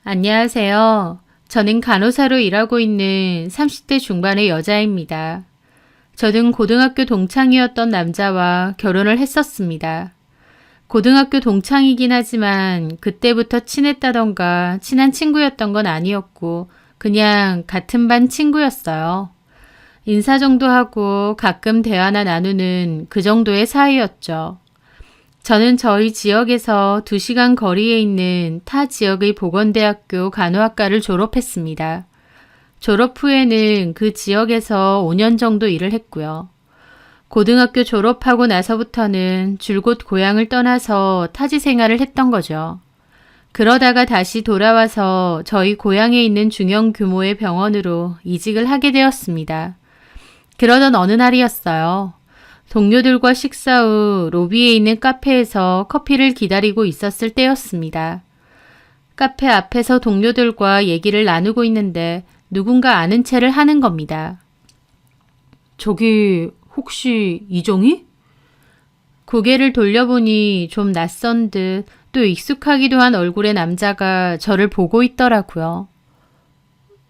안녕하세요. 저는 간호사로 일하고 있는 30대 중반의 여자입니다. 저는 고등학교 동창이었던 남자와 결혼을 했었습니다. 고등학교 동창이긴 하지만 그때부터 친했다던가 친한 친구였던 건 아니었고 그냥 같은 반 친구였어요. 인사 정도 하고 가끔 대화나 나누는 그 정도의 사이였죠. 저는 저희 지역에서 2시간 거리에 있는 타 지역의 보건대학교 간호학과를 졸업했습니다. 졸업 후에는 그 지역에서 5년 정도 일을 했고요. 고등학교 졸업하고 나서부터는 줄곧 고향을 떠나서 타지 생활을 했던 거죠. 그러다가 다시 돌아와서 저희 고향에 있는 중형 규모의 병원으로 이직을 하게 되었습니다. 그러던 어느 날이었어요. 동료들과 식사 후 로비에 있는 카페에서 커피를 기다리고 있었을 때였습니다. 카페 앞에서 동료들과 얘기를 나누고 있는데 누군가 아는 체를 하는 겁니다. 저기 혹시 이정희? 고개를 돌려보니 좀 낯선 듯 또 익숙하기도 한 얼굴의 남자가 저를 보고 있더라고요.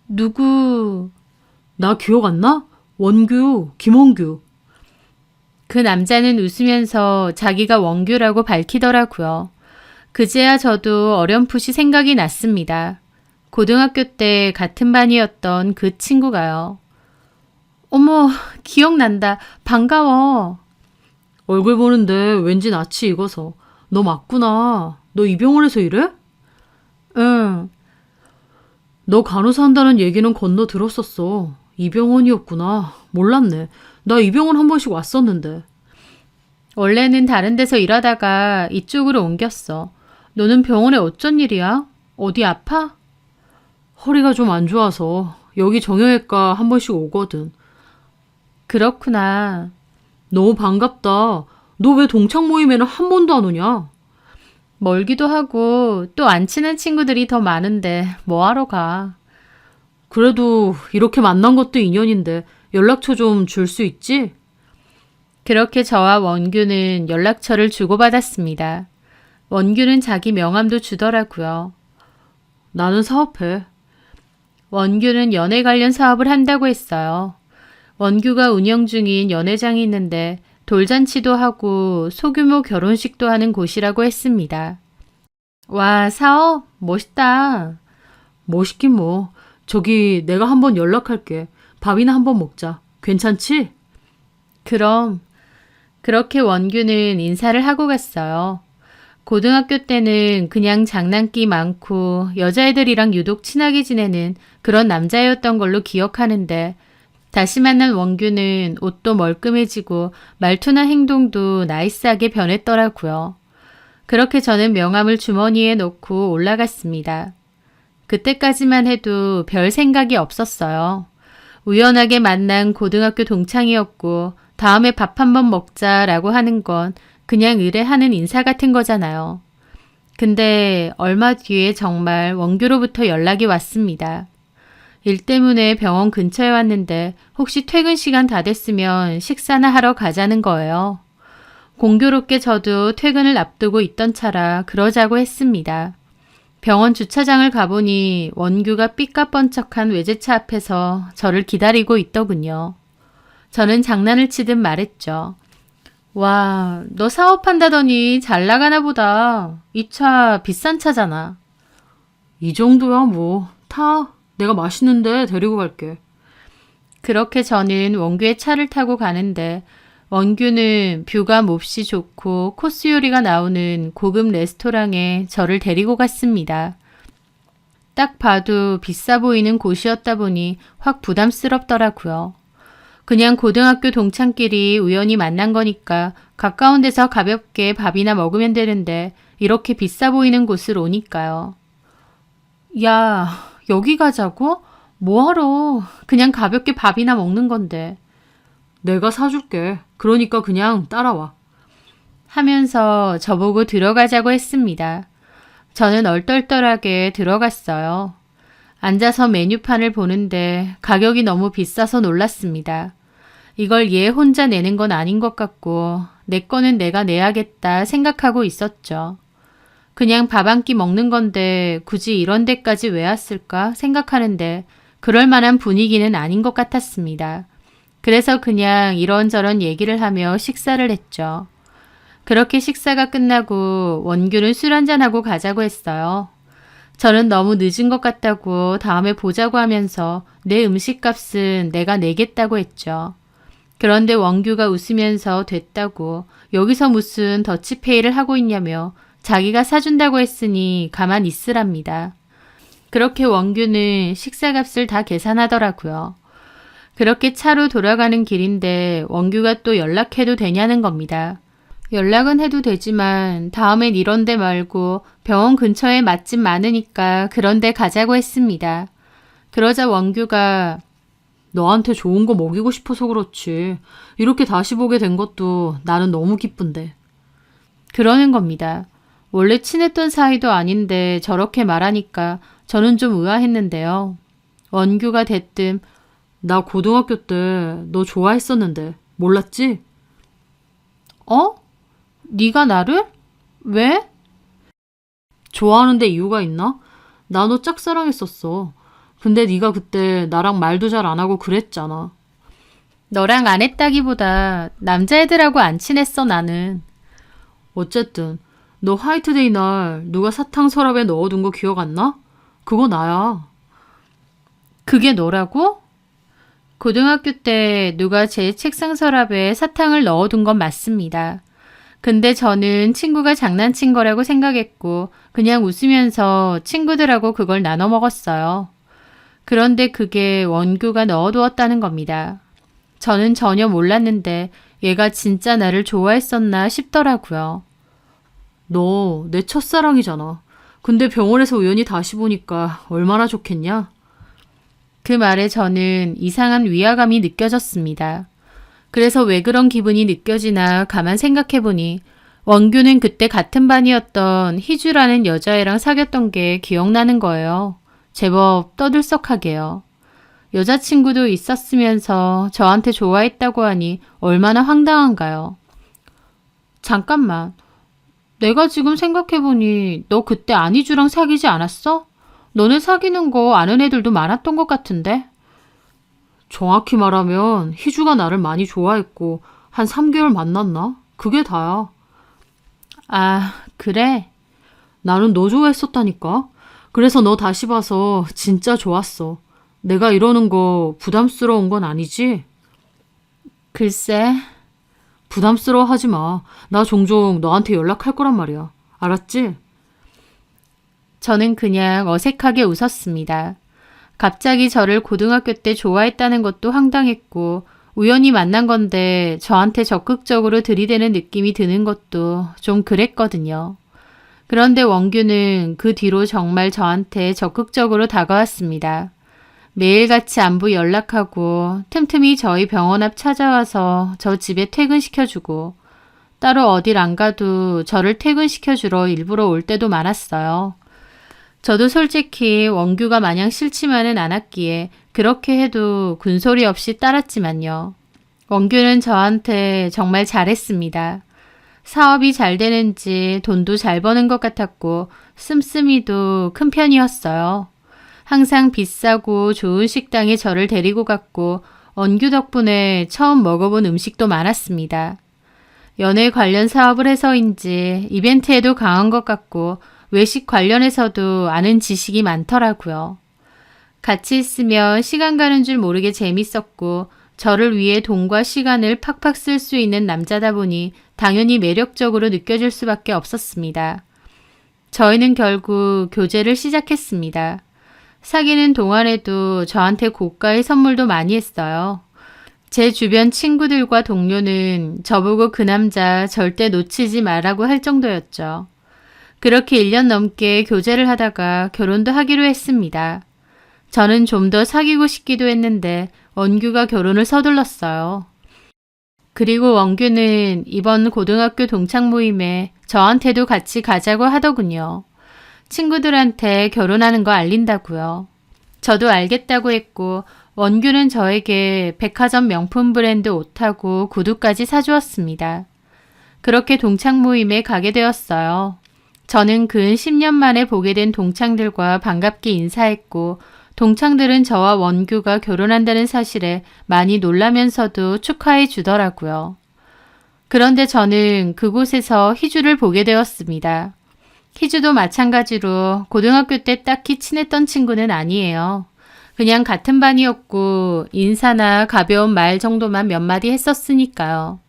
누구? 나 기억 안 나? 원규, 김원규. 그 남자는 웃으면서 자기가 원규라고 밝히더라고요. 그제야 저도 어렴풋이 생각이 났습니다. 고등학교 때 같은 반이었던 그 친구가요. 어머, 기억난다. 반가워. 얼굴 보는데 왠지 낯이 익어서. 너 맞구나. 너 이 병원에서 일해? 응, 너 간호사 한다는 얘기는 건너 들었었어. 이 병원이었구나. 몰랐네. 나 이 병원 한 번씩 왔었는데. 원래는 다른 데서 일하다가 이쪽으로 옮겼어. 너는 병원에 어쩐 일이야? 어디 아파? 허리가 좀 안 좋아서 여기 정형외과 한 번씩 오거든. 그렇구나. 너무 반갑다. 너 왜 동창 모임에는 한 번도 안 오냐? 멀기도 하고 또 안 친한 친구들이 더 많은데 뭐하러 가. 그래도 이렇게 만난 것도 인연인데 연락처 좀 줄 수 있지? 그렇게 저와 원규는 연락처를 주고받았습니다. 원규는 자기 명함도 주더라고요. 나는 사업해. 원규는 연애 관련 사업을 한다고 했어요. 원규가 운영 중인 연회장이 있는데 돌잔치도 하고 소규모 결혼식도 하는 곳이라고 했습니다. 와, 사업? 멋있다. 멋있긴 뭐. 저기 내가 한번 연락할게. 밥이나 한번 먹자. 괜찮지? 그럼. 그렇게 원규는 인사를 하고 갔어요. 고등학교 때는 그냥 장난기 많고 여자애들이랑 유독 친하게 지내는 그런 남자였던 걸로 기억하는데 다시 만난 원규는 옷도 멀끔해지고 말투나 행동도 나이스하게 변했더라고요. 그렇게 저는 명함을 주머니에 넣고 올라갔습니다. 그때까지만 해도 별 생각이 없었어요. 우연하게 만난 고등학교 동창이었고 다음에 밥 한번 먹자라고 하는 건 그냥 의뢰하는 인사 같은 거잖아요. 근데 얼마 뒤에 정말 원규로부터 연락이 왔습니다. 일 때문에 병원 근처에 왔는데 혹시 퇴근 시간 다 됐으면 식사나 하러 가자는 거예요. 공교롭게 저도 퇴근을 앞두고 있던 차라 그러자고 했습니다. 병원 주차장을 가보니 원규가 삐까뻔쩍한 외제차 앞에서 저를 기다리고 있더군요. 저는 장난을 치듯 말했죠. 와, 너 사업한다더니 잘 나가나 보다. 이 차 비싼 차잖아. 이 정도야 뭐. 타. 내가 맛있는데 데리고 갈게. 그렇게 저는 원규의 차를 타고 가는데 원규는 뷰가 몹시 좋고 코스 요리가 나오는 고급 레스토랑에 저를 데리고 갔습니다. 딱 봐도 비싸 보이는 곳이었다 보니 확 부담스럽더라고요. 그냥 고등학교 동창끼리 우연히 만난 거니까 가까운 데서 가볍게 밥이나 먹으면 되는데 이렇게 비싸 보이는 곳을 오니까요. 야, 여기 가자고? 뭐하러? 그냥 가볍게 밥이나 먹는 건데. 내가 사줄게. 그러니까 그냥 따라와. 하면서 저보고 들어가자고 했습니다. 저는 얼떨떨하게 들어갔어요. 앉아서 메뉴판을 보는데 가격이 너무 비싸서 놀랐습니다. 이걸 얘 혼자 내는 건 아닌 것 같고 내 거는 내가 내야겠다 생각하고 있었죠. 그냥 밥 한 끼 먹는 건데 굳이 이런 데까지 왜 왔을까 생각하는데 그럴 만한 분위기는 아닌 것 같았습니다. 그래서 그냥 이런저런 얘기를 하며 식사를 했죠. 그렇게 식사가 끝나고 원규는 술 한잔하고 가자고 했어요. 저는 너무 늦은 것 같다고 다음에 보자고 하면서 내 음식값은 내가 내겠다고 했죠. 그런데 원규가 웃으면서 됐다고 여기서 무슨 더치페이를 하고 있냐며 자기가 사준다고 했으니 가만 있으랍니다. 그렇게 원규는 식사값을 다 계산하더라고요. 그렇게 차로 돌아가는 길인데 원규가 또 연락해도 되냐는 겁니다. 연락은 해도 되지만 다음엔 이런 데 말고 병원 근처에 맛집 많으니까 그런 데 가자고 했습니다. 그러자 원규가 너한테 좋은 거 먹이고 싶어서 그렇지. 이렇게 다시 보게 된 것도 나는 너무 기쁜데. 그러는 겁니다. 원래 친했던 사이도 아닌데 저렇게 말하니까 저는 좀 의아했는데요. 원규가 대뜸 나 고등학교 때 너 좋아했었는데 몰랐지? 어? 네가 나를? 왜? 좋아하는데 이유가 있나? 나 너 짝사랑했었어. 근데 네가 그때 나랑 말도 잘 안 하고 그랬잖아. 너랑 안 했다기보다 남자애들하고 안 친했어 나는. 어쨌든 너 화이트데이 날 누가 사탕 서랍에 넣어둔 거 기억 안 나? 그거 나야. 그게 너라고? 고등학교 때 누가 제 책상 서랍에 사탕을 넣어둔 건 맞습니다. 근데 저는 친구가 장난친 거라고 생각했고 그냥 웃으면서 친구들하고 그걸 나눠 먹었어요. 그런데 그게 원규가 넣어두었다는 겁니다. 저는 전혀 몰랐는데 얘가 진짜 나를 좋아했었나 싶더라고요. 너 내 첫사랑이잖아. 근데 병원에서 우연히 다시 보니까 얼마나 좋겠냐? 그 말에 저는 이상한 위화감이 느껴졌습니다. 그래서 왜 그런 기분이 느껴지나 가만 생각해보니 원규는 그때 같은 반이었던 희주라는 여자애랑 사귀었던 게 기억나는 거예요. 제법 떠들썩하게요. 여자친구도 있었으면서 저한테 좋아했다고 하니 얼마나 황당한가요? 잠깐만. 내가 지금 생각해보니 너 그때 안희주랑 사귀지 않았어? 너네 사귀는 거 아는 애들도 많았던 것 같은데? 정확히 말하면 희주가 나를 많이 좋아했고 한 3개월 만났나? 그게 다야. 아, 그래? 나는 너 좋아했었다니까. 그래서 너 다시 봐서 진짜 좋았어. 내가 이러는 거 부담스러운 건 아니지? 글쎄, 부담스러워 하지 마. 나 종종 너한테 연락할 거란 말이야. 알았지? 저는 그냥 어색하게 웃었습니다. 갑자기 저를 고등학교 때 좋아했다는 것도 황당했고 우연히 만난 건데 저한테 적극적으로 들이대는 느낌이 드는 것도 좀 그랬거든요. 그런데 원규는 그 뒤로 정말 저한테 적극적으로 다가왔습니다. 매일같이 안부 연락하고 틈틈이 저희 병원 앞 찾아와서 저 집에 퇴근시켜주고 따로 어딜 안 가도 저를 퇴근시켜주러 일부러 올 때도 많았어요. 저도 솔직히 원규가 마냥 싫지만은 않았기에 그렇게 해도 군소리 없이 따랐지만요. 원규는 저한테 정말 잘했습니다. 사업이 잘 되는지 돈도 잘 버는 것 같았고 씀씀이도 큰 편이었어요. 항상 비싸고 좋은 식당에 저를 데리고 갔고 원규 덕분에 처음 먹어본 음식도 많았습니다. 연애 관련 사업을 해서인지 이벤트에도 강한 것 같고 외식 관련해서도 아는 지식이 많더라고요. 같이 있으면 시간 가는 줄 모르게 재밌었고 저를 위해 돈과 시간을 팍팍 쓸 수 있는 남자다 보니 당연히 매력적으로 느껴질 수밖에 없었습니다. 저희는 결국 교제를 시작했습니다. 사귀는 동안에도 저한테 고가의 선물도 많이 했어요. 제 주변 친구들과 동료는 저보고 그 남자 절대 놓치지 말라고 할 정도였죠. 그렇게 1년 넘게 교제를 하다가 결혼도 하기로 했습니다. 저는 좀 더 사귀고 싶기도 했는데 원규가 결혼을 서둘렀어요. 그리고 원규는 이번 고등학교 동창 모임에 저한테도 같이 가자고 하더군요. 친구들한테 결혼하는 거 알린다고요. 저도 알겠다고 했고 원규는 저에게 백화점 명품 브랜드 옷하고 구두까지 사주었습니다. 그렇게 동창 모임에 가게 되었어요. 저는 근 10년 만에 보게 된 동창들과 반갑게 인사했고 동창들은 저와 원규가 결혼한다는 사실에 많이 놀라면서도 축하해 주더라고요. 그런데 저는 그곳에서 희주를 보게 되었습니다. 희주도 마찬가지로 고등학교 때 딱히 친했던 친구는 아니에요. 그냥 같은 반이었고 인사나 가벼운 말 정도만 몇 마디 했었으니까요.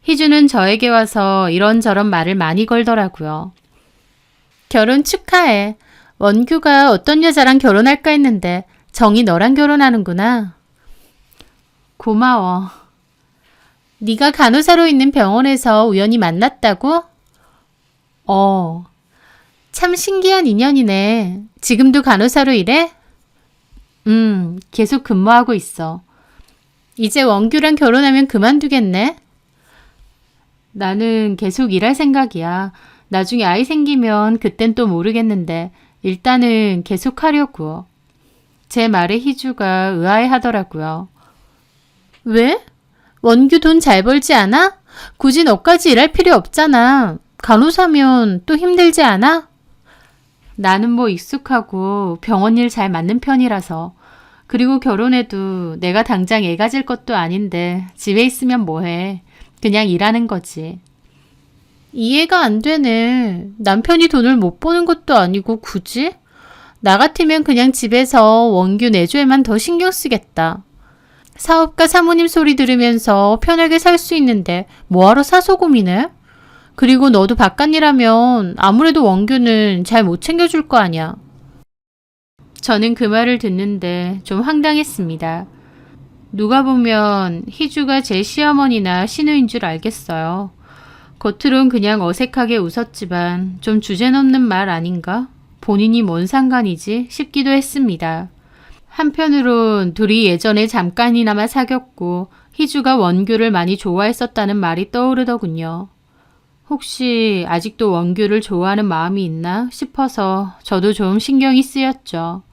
희주는 저에게 와서 이런저런 말을 많이 걸더라고요. 결혼 축하해. 원규가 어떤 여자랑 결혼할까 했는데 정이 너랑 결혼하는구나. 고마워. 네가 간호사로 있는 병원에서 우연히 만났다고? 참 신기한 인연이네. 지금도 간호사로 일해? 계속 근무하고 있어. 이제 원규랑 결혼하면 그만두겠네? 나는 계속 일할 생각이야. 나중에 아이 생기면 그땐 또 모르겠는데 일단은 계속 하려고. 제 말에 희주가 의아해 하더라고요. 왜? 원규 돈 잘 벌지 않아? 굳이 너까지 일할 필요 없잖아. 간호사면 또 힘들지 않아? 나는 뭐 익숙하고 병원 일 잘 맞는 편이라서. 그리고 결혼해도 내가 당장 애 가질 것도 아닌데 집에 있으면 뭐해. 그냥 일하는 거지. 이해가 안 되네. 남편이 돈을 못 버는 것도 아니고 굳이? 나 같으면 그냥 집에서 원규 내조에만 더 신경 쓰겠다. 사업가 사모님 소리 들으면서 편하게 살 수 있는데 뭐하러 사서 고민해? 그리고 너도 바깥일 하면 아무래도 원규는 잘 못 챙겨줄 거 아니야. 저는 그 말을 듣는데 좀 황당했습니다. 누가 보면 희주가 제 시어머니나 시누인 줄 알겠어요. 겉으론 그냥 어색하게 웃었지만 좀 주제넘는 말 아닌가? 본인이 뭔 상관이지 싶기도 했습니다. 한편으론 둘이 예전에 잠깐이나마 사귀었고 희주가 원규를 많이 좋아했었다는 말이 떠오르더군요. 혹시 아직도 원규를 좋아하는 마음이 있나 싶어서 저도 좀 신경이 쓰였죠.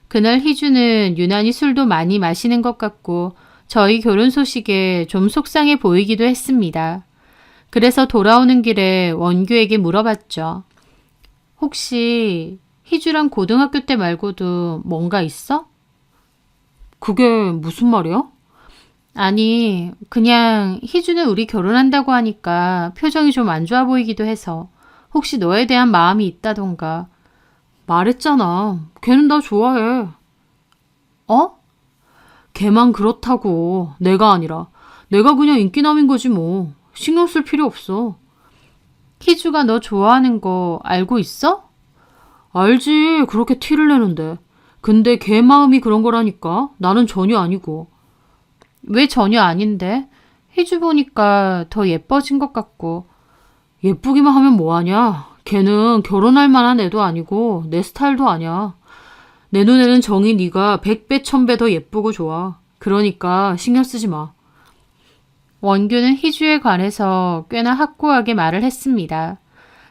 그날 희주는 유난히 술도 많이 마시는 것 같고 저희 결혼 소식에 좀 속상해 보이기도 했습니다. 그래서 돌아오는 길에 원규에게 물어봤죠. 혹시 희주랑 고등학교 때 말고도 뭔가 있어? 그게 무슨 말이야? 아니, 그냥 희주는 우리 결혼한다고 하니까 표정이 좀 안 좋아 보이기도 해서 혹시 너에 대한 마음이 있다던가. 말했잖아. 걔는 나 좋아해. 어? 걔만 그렇다고. 내가 아니라. 내가 그냥 인기남인 거지 뭐. 신경 쓸 필요 없어. 희주가 너 좋아하는 거 알고 있어? 알지. 그렇게 티를 내는데. 근데 걔 마음이 그런 거라니까. 나는 전혀 아니고. 왜 전혀 아닌데? 희주 보니까 더 예뻐진 것 같고. 예쁘기만 하면 뭐하냐? 걔는 결혼할 만한 애도 아니고 내 스타일도 아니야. 내 눈에는 정이 네가 100배 1000배 더 예쁘고 좋아. 그러니까 신경 쓰지 마. 원규는 희주에 관해서 꽤나 확고하게 말을 했습니다.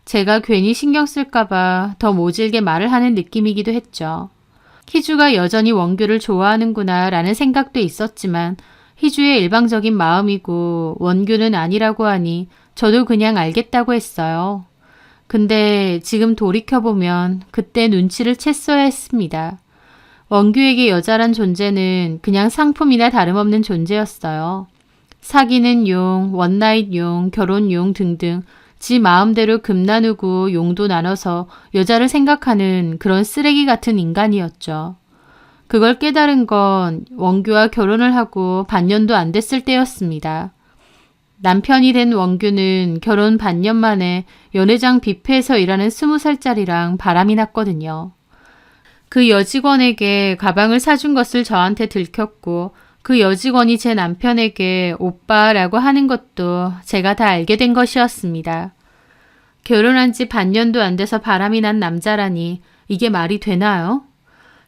제가 괜히 신경 쓸까봐 더 모질게 말을 하는 느낌이기도 했죠. 희주가 여전히 원규를 좋아하는구나 라는 생각도 있었지만 희주의 일방적인 마음이고 원규는 아니라고 하니 저도 그냥 알겠다고 했어요. 근데 지금 돌이켜보면 그때 눈치를 챘어야 했습니다. 원규에게 여자란 존재는 그냥 상품이나 다름없는 존재였어요. 사귀는 용, 원나잇 용, 결혼용 등등 지 마음대로 금 나누고 용도 나눠서 여자를 생각하는 그런 쓰레기 같은 인간이었죠. 그걸 깨달은 건 원규와 결혼을 하고 반년도 안 됐을 때였습니다. 남편이 된 원규는 결혼 반년 만에 연회장 뷔페에서 일하는 20살짜리랑 바람이 났거든요. 그 여직원에게 가방을 사준 것을 저한테 들켰고 그 여직원이 제 남편에게 오빠라고 하는 것도 제가 다 알게 된 것이었습니다. 결혼한 지 반년도 안 돼서 바람이 난 남자라니 이게 말이 되나요?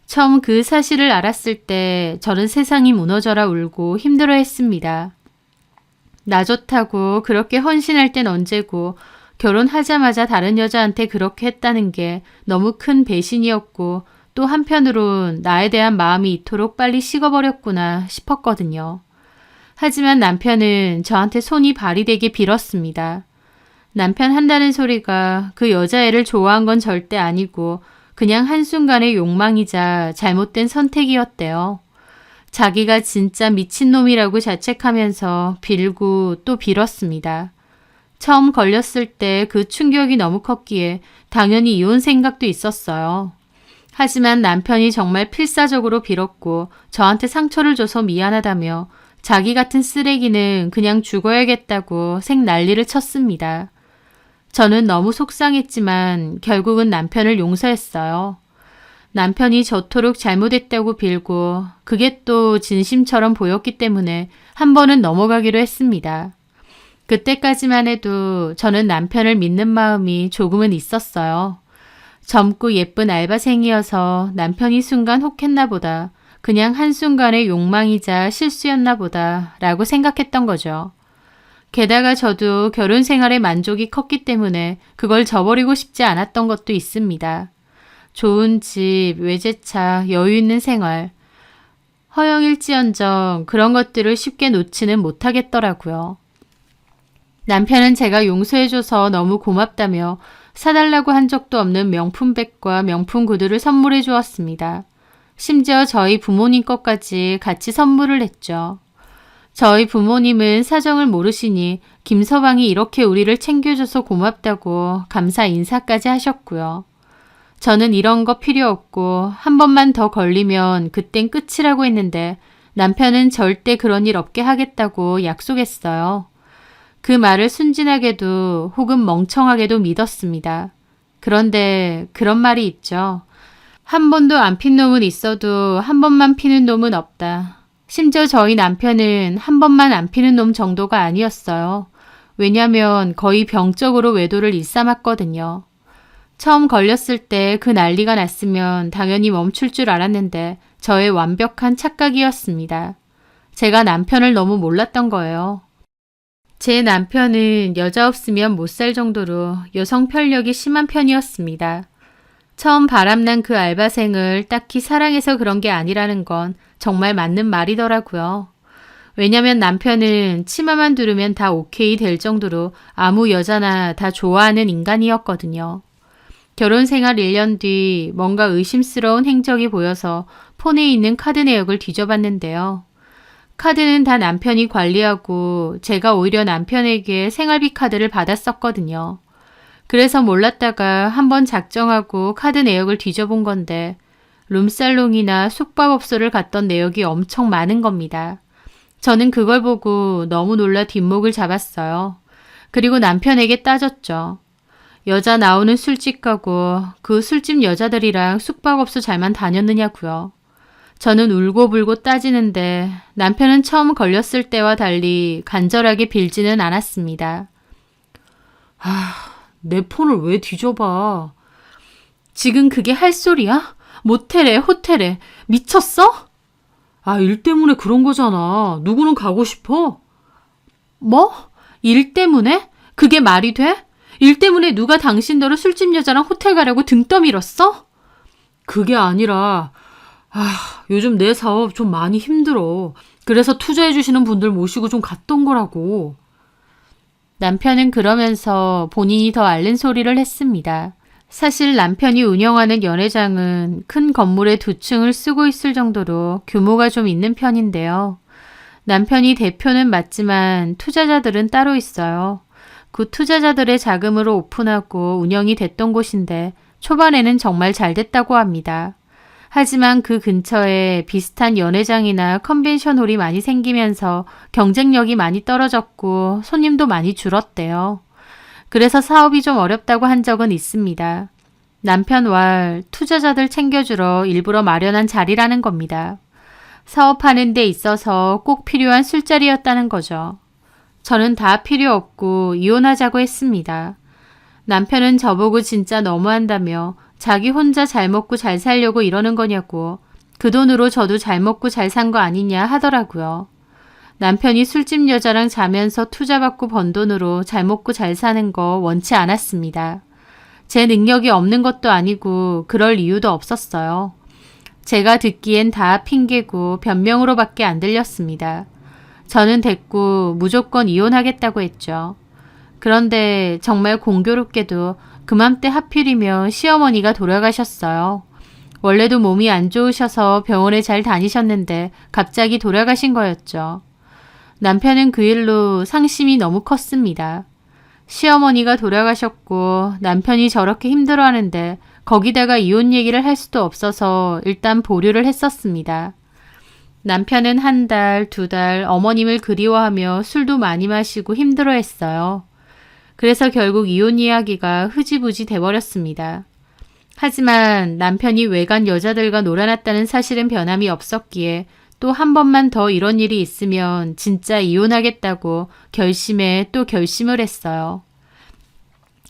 처음 그 사실을 알았을 때 저는 세상이 무너져라 울고 힘들어했습니다. 나 좋다고 그렇게 헌신할 땐 언제고 결혼하자마자 다른 여자한테 그렇게 했다는 게 너무 큰 배신이었고 또 한편으론 나에 대한 마음이 이토록 빨리 식어버렸구나 싶었거든요. 하지만 남편은 저한테 손이 발이 되게 빌었습니다. 남편 한다는 소리가 그 여자애를 좋아한 건 절대 아니고 그냥 한순간의 욕망이자 잘못된 선택이었대요. 자기가 진짜 미친놈이라고 자책하면서 빌고 또 빌었습니다. 처음 걸렸을 때 그 충격이 너무 컸기에 당연히 이혼 생각도 있었어요. 하지만 남편이 정말 필사적으로 빌었고 저한테 상처를 줘서 미안하다며 자기 같은 쓰레기는 그냥 죽어야겠다고 생난리를 쳤습니다. 저는 너무 속상했지만 결국은 남편을 용서했어요. 남편이 저토록 잘못했다고 빌고 그게 또 진심처럼 보였기 때문에 한 번은 넘어가기로 했습니다. 그때까지만 해도 저는 남편을 믿는 마음이 조금은 있었어요. 젊고 예쁜 알바생이어서 남편이 순간 혹했나 보다, 그냥 한순간의 욕망이자 실수였나 보다 라고 생각했던 거죠. 게다가 저도 결혼 생활에 만족이 컸기 때문에 그걸 저버리고 싶지 않았던 것도 있습니다. 좋은 집, 외제차, 여유 있는 생활. 허영일지언정 그런 것들을 쉽게 놓지는 못하겠더라고요. 남편은 제가 용서해줘서 너무 고맙다며 사달라고 한 적도 없는 명품백과 명품 구두를 선물해 주었습니다. 심지어 저희 부모님 것까지 같이 선물을 했죠. 저희 부모님은 사정을 모르시니 김서방이 이렇게 우리를 챙겨줘서 고맙다고 감사 인사까지 하셨고요. 저는 이런 거 필요 없고 한 번만 더 걸리면 그땐 끝이라고 했는데 남편은 절대 그런 일 없게 하겠다고 약속했어요. 그 말을 순진하게도 혹은 멍청하게도 믿었습니다. 그런데 그런 말이 있죠. 한 번도 안 핀 놈은 있어도 한 번만 피는 놈은 없다. 심지어 저희 남편은 한 번만 안 피는 놈 정도가 아니었어요. 왜냐면 거의 병적으로 외도를 일삼았거든요. 처음 걸렸을 때 그 난리가 났으면 당연히 멈출 줄 알았는데 저의 완벽한 착각이었습니다. 제가 남편을 너무 몰랐던 거예요. 제 남편은 여자 없으면 못 살 정도로 여성 편력이 심한 편이었습니다. 처음 바람난 그 알바생을 딱히 사랑해서 그런 게 아니라는 건 정말 맞는 말이더라고요. 왜냐면 남편은 치마만 두르면 다 오케이 될 정도로 아무 여자나 다 좋아하는 인간이었거든요. 결혼 생활 1년 뒤 뭔가 의심스러운 행적이 보여서 폰에 있는 카드 내역을 뒤져봤는데요. 카드는 다 남편이 관리하고 제가 오히려 남편에게 생활비 카드를 받았었거든요. 그래서 몰랐다가 한번 작정하고 카드 내역을 뒤져본 건데 룸살롱이나 숙박업소를 갔던 내역이 엄청 많은 겁니다. 저는 그걸 보고 너무 놀라 뒷목을 잡았어요. 그리고 남편에게 따졌죠. 여자 나오는 술집 가고 그 술집 여자들이랑 숙박업소 잘만 다녔느냐고요. 저는 울고불고 따지는데 남편은 처음 걸렸을 때와 달리 간절하게 빌지는 않았습니다. 내 폰을 왜 뒤져봐? 지금 그게 할 소리야? 모텔에 호텔에 미쳤어? 일 때문에 그런 거잖아. 누구는 가고 싶어? 뭐? 일 때문에? 그게 말이 돼? 일 때문에 누가 당신더러 술집 여자랑 호텔 가려고 등 떠밀었어? 그게 아니라 요즘 내 사업 좀 많이 힘들어. 그래서 투자해 주시는 분들 모시고 좀 갔던 거라고. 남편은 그러면서 본인이 더 앓는 소리를 했습니다. 사실 남편이 운영하는 연회장은 큰 건물의 2층을 쓰고 있을 정도로 규모가 좀 있는 편인데요. 남편이 대표는 맞지만 투자자들은 따로 있어요. 그 투자자들의 자금으로 오픈하고 운영이 됐던 곳인데 초반에는 정말 잘 됐다고 합니다. 하지만 그 근처에 비슷한 연회장이나 컨벤션홀이 많이 생기면서 경쟁력이 많이 떨어졌고 손님도 많이 줄었대요. 그래서 사업이 좀 어렵다고 한 적은 있습니다. 남편 왈 투자자들 챙겨주러 일부러 마련한 자리라는 겁니다. 사업하는 데 있어서 꼭 필요한 술자리였다는 거죠. 저는 다 필요 없고 이혼하자고 했습니다. 남편은 저보고 진짜 너무한다며 자기 혼자 잘 먹고 잘 살려고 이러는 거냐고, 그 돈으로 저도 잘 먹고 잘 산 거 아니냐 하더라고요. 남편이 술집 여자랑 자면서 투자받고 번 돈으로 잘 먹고 잘 사는 거 원치 않았습니다. 제 능력이 없는 것도 아니고 그럴 이유도 없었어요. 제가 듣기엔 다 핑계고 변명으로밖에 안 들렸습니다. 저는 됐고 무조건 이혼하겠다고 했죠. 그런데 정말 공교롭게도 그맘때 하필이면 시어머니가 돌아가셨어요. 원래도 몸이 안 좋으셔서 병원에 잘 다니셨는데 갑자기 돌아가신 거였죠. 남편은 그 일로 상심이 너무 컸습니다. 시어머니가 돌아가셨고 남편이 저렇게 힘들어하는데 거기다가 이혼 얘기를 할 수도 없어서 일단 보류를 했었습니다. 남편은 한 달, 두 달 어머님을 그리워하며 술도 많이 마시고 힘들어했어요. 그래서 결국 이혼 이야기가 흐지부지 돼버렸습니다. 하지만 남편이 외간 여자들과 놀아났다는 사실은 변함이 없었기에 또 한 번만 더 이런 일이 있으면 진짜 이혼하겠다고 결심에 또 결심을 했어요.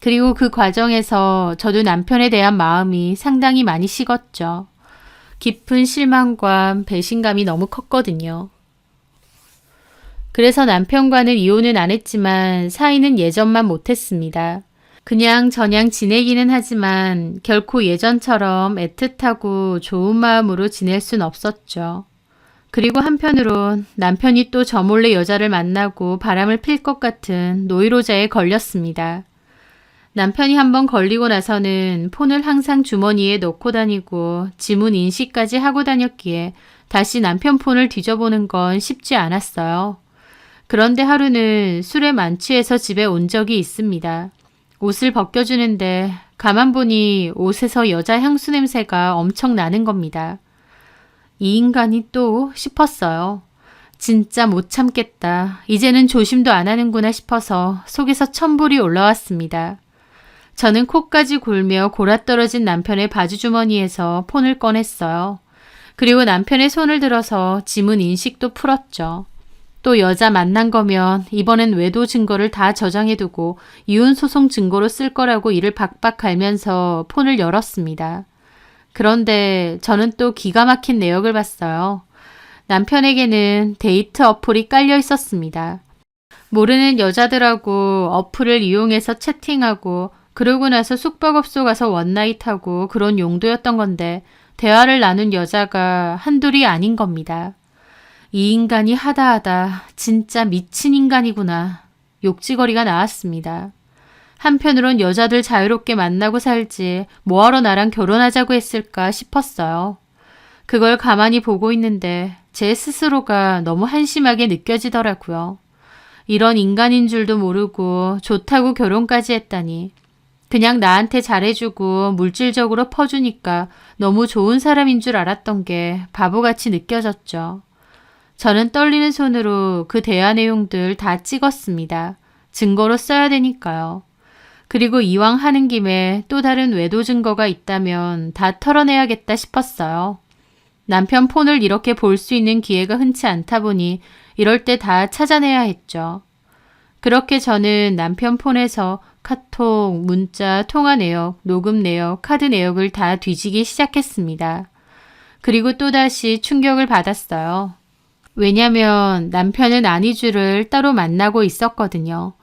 그리고 그 과정에서 저도 남편에 대한 마음이 상당히 많이 식었죠. 깊은 실망과 배신감이 너무 컸거든요. 그래서 남편과는 이혼은 안 했지만 사이는 예전만 못했습니다. 그냥 저냥 지내기는 하지만 결코 예전처럼 애틋하고 좋은 마음으로 지낼 순 없었죠. 그리고 한편으론 남편이 또 저 몰래 여자를 만나고 바람을 필 것 같은 노이로자에 걸렸습니다. 남편이 한번 걸리고 나서는 폰을 항상 주머니에 넣고 다니고 지문 인식까지 하고 다녔기에 다시 남편 폰을 뒤져보는 건 쉽지 않았어요. 그런데 하루는 술에 만취해서 집에 온 적이 있습니다. 옷을 벗겨주는데 가만 보니 옷에서 여자 향수 냄새가 엄청 나는 겁니다. 이 인간이 또 싶었어요. 진짜 못 참겠다. 이제는 조심도 안 하는구나 싶어서 속에서 천불이 올라왔습니다. 저는 코까지 골며 골아떨어진 남편의 바지주머니에서 폰을 꺼냈어요. 그리고 남편의 손을 들어서 지문 인식도 풀었죠. 또 여자 만난 거면 이번엔 외도 증거를 다 저장해두고 이혼소송 증거로 쓸 거라고 이를 박박 갈면서 폰을 열었습니다. 그런데 저는 또 기가 막힌 내역을 봤어요. 남편에게는 데이트 어플이 깔려 있었습니다. 모르는 여자들하고 어플을 이용해서 채팅하고 그러고 나서 숙박업소 가서 원나잇하고 그런 용도였던 건데 대화를 나눈 여자가 한둘이 아닌 겁니다. 이 인간이 하다하다 진짜 미친 인간이구나. 욕지거리가 나왔습니다. 한편으론 여자들 자유롭게 만나고 살지 뭐하러 나랑 결혼하자고 했을까 싶었어요. 그걸 가만히 보고 있는데 제 스스로가 너무 한심하게 느껴지더라고요. 이런 인간인 줄도 모르고 좋다고 결혼까지 했다니. 그냥 나한테 잘해주고 물질적으로 퍼주니까 너무 좋은 사람인 줄 알았던 게 바보같이 느껴졌죠. 저는 떨리는 손으로 그 대화 내용들 다 찍었습니다. 증거로 써야 되니까요. 그리고 이왕 하는 김에 또 다른 외도 증거가 있다면 다 털어내야겠다 싶었어요. 남편 폰을 이렇게 볼 수 있는 기회가 흔치 않다 보니 이럴 때 다 찾아내야 했죠. 그렇게 저는 남편 폰에서 카톡, 문자, 통화 내역, 녹음 내역, 카드 내역을 다 뒤지기 시작했습니다. 그리고 또다시 충격을 받았어요. 왜냐면 남편은 안희주를 따로 만나고 있었거든요.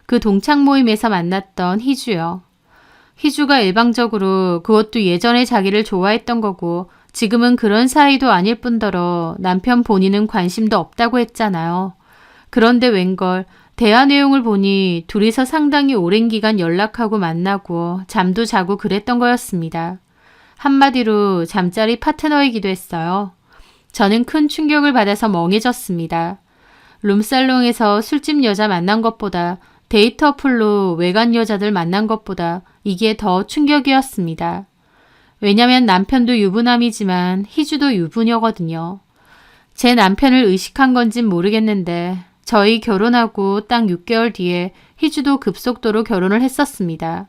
그 동창 모임에서 만났던 희주요. 희주가 일방적으로 그것도 예전에 자기를 좋아했던 거고 지금은 그런 사이도 아닐 뿐더러 남편 본인은 관심도 없다고 했잖아요. 그런데 웬걸 대화 내용을 보니 둘이서 상당히 오랜 기간 연락하고 만나고 잠도 자고 그랬던 거였습니다. 한마디로 잠자리 파트너이기도 했어요. 저는 큰 충격을 받아서 멍해졌습니다. 룸살롱에서 술집 여자 만난 것보다 데이트 어플로 외간 여자들 만난 것보다 이게 더 충격이었습니다. 왜냐면 남편도 유부남이지만 희주도 유부녀거든요. 제 남편을 의식한 건진 모르겠는데 저희 결혼하고 딱 6개월 뒤에 희주도 급속도로 결혼을 했었습니다.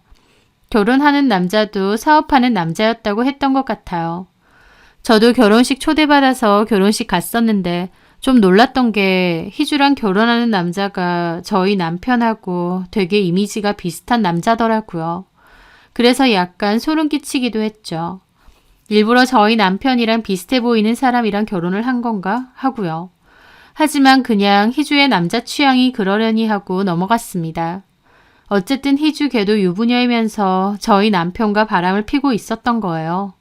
결혼하는 남자도 사업하는 남자였다고 했던 것 같아요. 저도 결혼식 초대받아서 결혼식 갔었는데 좀 놀랐던 게 희주랑 결혼하는 남자가 저희 남편하고 되게 이미지가 비슷한 남자더라고요. 그래서 약간 소름 끼치기도 했죠. 일부러 저희 남편이랑 비슷해 보이는 사람이랑 결혼을 한 건가 하고요. 하지만 그냥 희주의 남자 취향이 그러려니 하고 넘어갔습니다. 어쨌든 희주 걔도 유부녀이면서 저희 남편과 바람을 피고 있었던 거예요.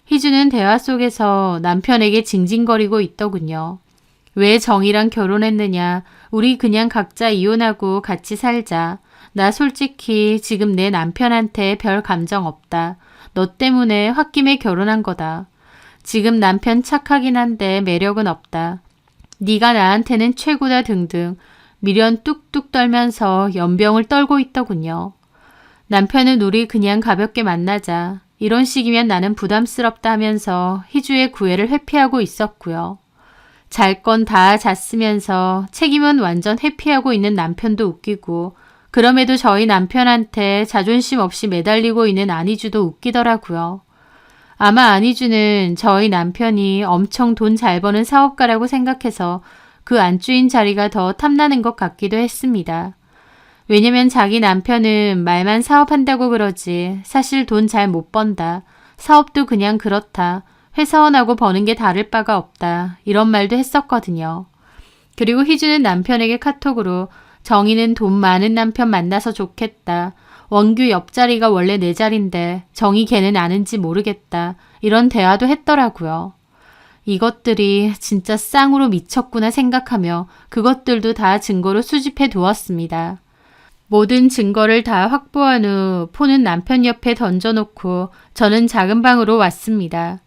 희주는 대화 속에서 남편에게 징징거리고 있더군요. 왜 정이랑 결혼했느냐? 우리 그냥 각자 이혼하고 같이 살자. 나 솔직히 지금 내 남편한테 별 감정 없다. 너 때문에 홧김에 결혼한 거다. 지금 남편 착하긴 한데 매력은 없다. 네가 나한테는 최고다 등등 미련 뚝뚝 떨면서 연병을 떨고 있더군요. 남편은 우리 그냥 가볍게 만나자. 이런 식이면 나는 부담스럽다 하면서 희주의 구애를 회피하고 있었고요. 잘 건 다 잤으면서 책임은 완전 회피하고 있는 남편도 웃기고 그럼에도 저희 남편한테 자존심 없이 매달리고 있는 안희주도 웃기더라고요. 아마 안희주는 저희 남편이 엄청 돈 잘 버는 사업가라고 생각해서 그 안주인 자리가 더 탐나는 것 같기도 했습니다. 왜냐면 자기 남편은 말만 사업한다고 그러지 사실 돈 잘 못 번다. 사업도 그냥 그렇다. 회사원하고 버는 게 다를 바가 없다. 이런 말도 했었거든요. 그리고 희주는 남편에게 카톡으로 정희는 돈 많은 남편 만나서 좋겠다. 원규 옆자리가 원래 내 자리인데 정희 걔는 아는지 모르겠다. 이런 대화도 했더라고요. 이것들이 진짜 쌍으로 미쳤구나 생각하며 그것들도 다 증거로 수집해 두었습니다. 모든 증거를 다 확보한 후 폰은 남편 옆에 던져놓고 저는 작은 방으로 왔습니다.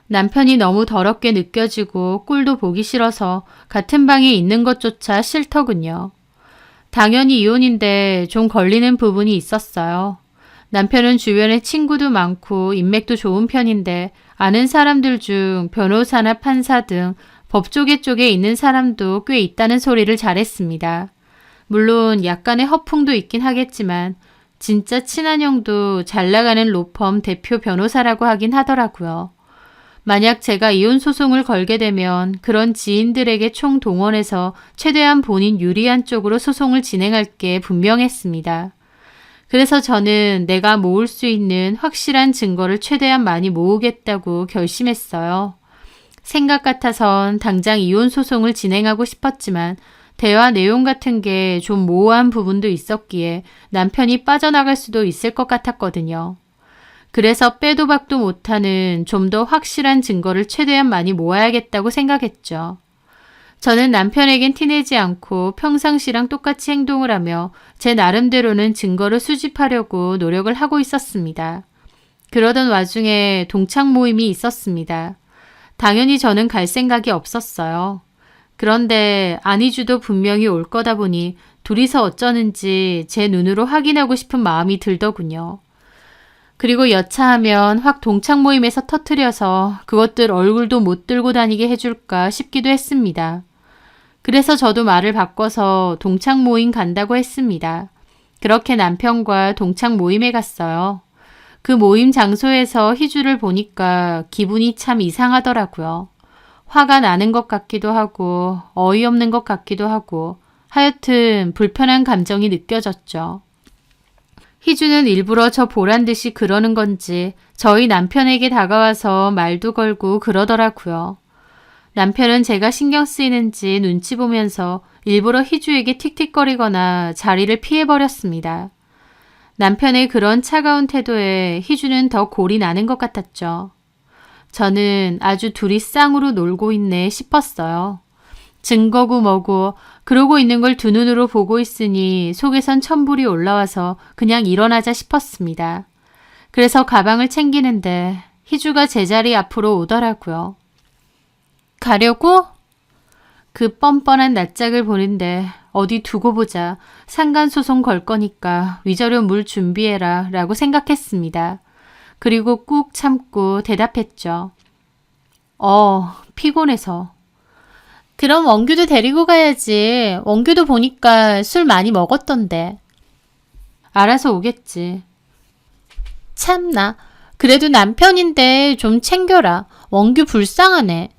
남편이 너무 더럽게 느껴지고 꼴도 보기 싫어서 같은 방에 있는 것조차 싫더군요. 당연히 이혼인데 좀 걸리는 부분이 있었어요. 남편은 주변에 친구도 많고 인맥도 좋은 편인데 아는 사람들 중 변호사나 판사 등 법조계 쪽에 있는 사람도 꽤 있다는 소리를 잘했습니다. 물론 약간의 허풍도 있긴 하겠지만 진짜 친한 형도 잘 나가는 로펌 대표 변호사라고 하긴 하더라고요. 만약 제가 이혼 소송을 걸게 되면 그런 지인들에게 총동원해서 최대한 본인 유리한 쪽으로 소송을 진행할 게 분명했습니다. 그래서 저는 내가 모을 수 있는 확실한 증거를 최대한 많이 모으겠다고 결심했어요. 생각 같아선 당장 이혼 소송을 진행하고 싶었지만 대화 내용 같은 게 좀 모호한 부분도 있었기에 남편이 빠져나갈 수도 있을 것 같았거든요. 그래서 빼도 박도 못하는 좀 더 확실한 증거를 최대한 많이 모아야겠다고 생각했죠. 저는 남편에겐 티내지 않고 평상시랑 똑같이 행동을 하며 제 나름대로는 증거를 수집하려고 노력을 하고 있었습니다. 그러던 와중에 동창 모임이 있었습니다. 당연히 저는 갈 생각이 없었어요. 그런데 안희주도 분명히 올 거다 보니 둘이서 어쩌는지 제 눈으로 확인하고 싶은 마음이 들더군요. 그리고 여차하면 확 동창 모임에서 터뜨려서 그것들 얼굴도 못 들고 다니게 해줄까 싶기도 했습니다. 그래서 저도 말을 바꿔서 동창 모임 간다고 했습니다. 그렇게 남편과 동창 모임에 갔어요. 그 모임 장소에서 희주를 보니까 기분이 참 이상하더라고요. 화가 나는 것 같기도 하고 어이없는 것 같기도 하고 하여튼 불편한 감정이 느껴졌죠. 희주는 일부러 저 보란 듯이 그러는 건지 저희 남편에게 다가와서 말도 걸고 그러더라고요. 남편은 제가 신경 쓰이는지 눈치 보면서 일부러 희주에게 틱틱거리거나 자리를 피해버렸습니다. 남편의 그런 차가운 태도에 희주는 더 골이 나는 것 같았죠. 저는 아주 둘이 쌍으로 놀고 있네 싶었어요. 증거고 뭐고 그러고 있는 걸 두 눈으로 보고 있으니 속에선 천불이 올라와서 그냥 일어나자 싶었습니다. 그래서 가방을 챙기는데 희주가 제 자리 앞으로 오더라고요. 가려고? 그 뻔뻔한 낯짝을 보는데 어디 두고 보자. 상간소송 걸 거니까 위자료 물 준비해라 라고 생각했습니다. 그리고 꾹 참고 대답했죠. 피곤해서. 그럼 원규도 데리고 가야지. 원규도 보니까 술 많이 먹었던데. 알아서 오겠지. 참나. 그래도 남편인데 좀 챙겨라. 원규 불쌍하네.